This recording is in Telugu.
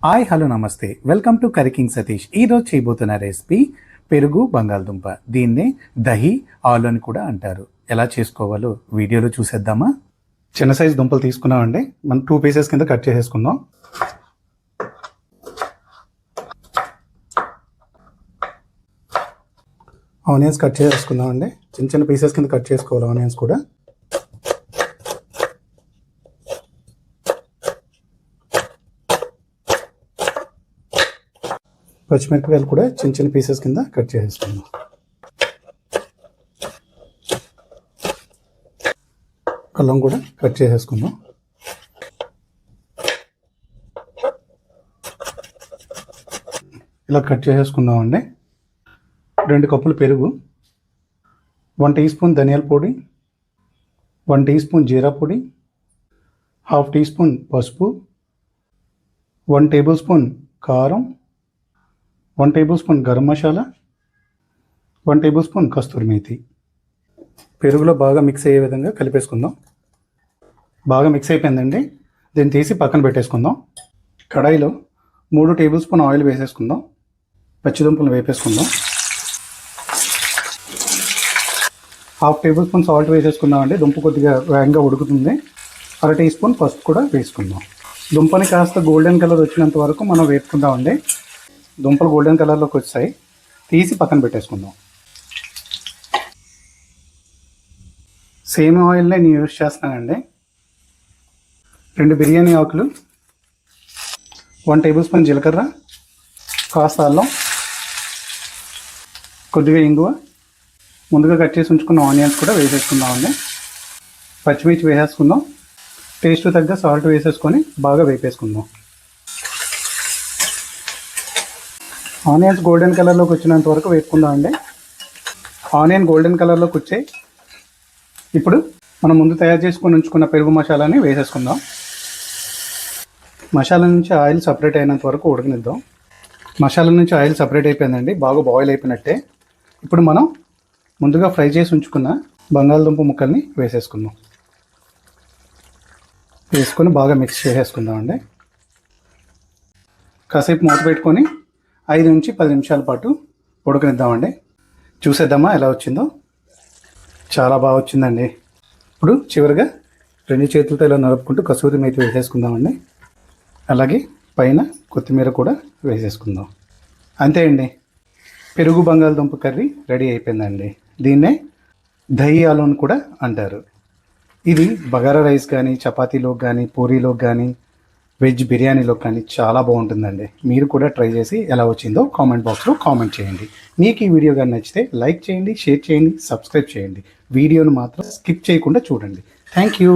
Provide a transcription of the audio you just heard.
హాయ్ హలో నమస్తే, వెల్కమ్ టు కరికింగ్ సతీష్. ఈరోజు చేయబోతున్న రెసిపీ పెరుగు బంగాళదుంప. దీన్నే దహి ఆలు అని కూడా అంటారు. ఎలా చేసుకోవాలో వీడియోలో చూసేద్దామా? చిన్న సైజు దుంపలు తీసుకున్నామండి. మనం 2 పీసెస్ కింద కట్ చేసేసుకుందాం. ఆనియన్స్ కట్ చేసేసుకుందామండి. చిన్న చిన్న పీసెస్ కింద కట్ చేసుకోవాలి ఆనియన్స్ కూడా. పచ్చిమిరపకాయలు కూడా చిన్న చిన్న పీసెస్ కింద కట్ చేసేసుకుందాం. అల్లం కూడా కట్ చేసేసుకుందాం. ఇలా కట్ చేసేసుకుందామండి. 2 కప్పులు పెరుగు, 1 టీ స్పూన్ ధనియాల పొడి, 1 టీ స్పూన్ జీరా పొడి, 1/2 టీ స్పూన్ పసుపు, 1 టేబుల్ స్పూన్ కారం, 1 table spoon garam masala, 1 table spoon kasuri methi. పెరుగులో బాగా మిక్స్ అయ్యే విధంగా కలిపేసుకుందాం. బాగా మిక్స్ అయిపోయిందండి. దీన్ని తీసి పక్కన పెట్టేసుకుందాం. కడాయిలో 3 టేబుల్ స్పూన్ ఆయిల్ వేసేసుకుందాం. పచ్చిదుంపలు వేపేసుకుందాం. 1/2 టేబుల్ స్పూన్ సాల్ట్ వేసేసుకుందామండి. దుంప కొద్దిగా వేగంగా ఉడుకుతుంది. 1/2 టీ స్పూన్ పసుపు కూడా వేసుకుందాం. దుంపని కాస్త గోల్డెన్ కలర్ వచ్చినంత వరకు మనం వేపుకుందామండి. దుంపలు గోల్డెన్ కలర్లోకి వచ్చాయి. తీసి పక్కన పెట్టేసుకుందాం. సేమ్ ఆయిల్నే నేను యూజ్ చేస్తానండి. 2 బిర్యానీ ఆకులు, 1 టేబుల్ స్పూన్ జీలకర్ర, కాస్త అల్లం, కొద్దిగా ఇంగువ, ముందుగా కట్ చేసి ఉంచుకున్న ఆనియన్స్ కూడా వేసేసుకుందామండి. పచ్చిమిర్చి వేసేసుకుందాం. టేస్ట్ తగ్గ సాల్ట్ వేసేసుకొని బాగా వేపేసుకుందాం. ఆనియన్స్ గోల్డెన్ కలర్లోకి వచ్చినంత వరకు వేసుకుందామండి. ఆనియన్ గోల్డెన్ కలర్లోకి వచ్చాయి. ఇప్పుడు మనం ముందు తయారు చేసుకొని ఉంచుకున్న పెరుగు మసాలాని వేసేసుకుందాం. మసాలా నుంచి ఆయిల్ సపరేట్ అయినంత వరకు ఉడకనిద్దాం. మసాలా నుంచి ఆయిల్ సపరేట్ అయిపోయిందండి. బాగా బాయిల్ అయిపోయినట్టే. ఇప్పుడు మనం ముందుగా ఫ్రై చేసి ఉంచుకున్న బంగాళదుంప ముక్కల్ని వేసేసుకుందాం. వేసుకొని బాగా మిక్స్ చేసేసుకుందామండి. కాసేపు మూత పెట్టుకొని 5 నుంచి 10 నిమిషాల పాటు ఉడకనిద్దామండి. చూసేద్దామా ఎలా వచ్చిందో? చాలా బాగా వచ్చిందండి. ఇప్పుడు చివరిగా 2 చేతులతో ఇలా నలుపుకుంటూ కసూరి మేతి వేసేసుకుందామండి. అలాగే పైన కొత్తిమీర కూడా వేసేసుకుందాం. అంతే అండి, పెరుగు బంగాళదుంప కర్రీ రెడీ అయిపోయిందండి. దీన్నే దహి ఆలు అని కూడా అంటారు. ఇది బగారా రైస్ కానీ, చపాతీలోకి కానీ, పూరీలోకి కానీ, వెజ్ బిర్యానీలో కానీ చాలా బాగుంటుందండి. మీరు కూడా ట్రై చేసి ఎలా వచ్చిందో కామెంట్ బాక్స్లో కామెంట్ చేయండి. మీకు ఈ వీడియో కానీ నచ్చితే లైక్ చేయండి, షేర్ చేయండి, సబ్స్క్రైబ్ చేయండి. వీడియోను మాత్రం స్కిప్ చేయకుండా చూడండి. Thank you.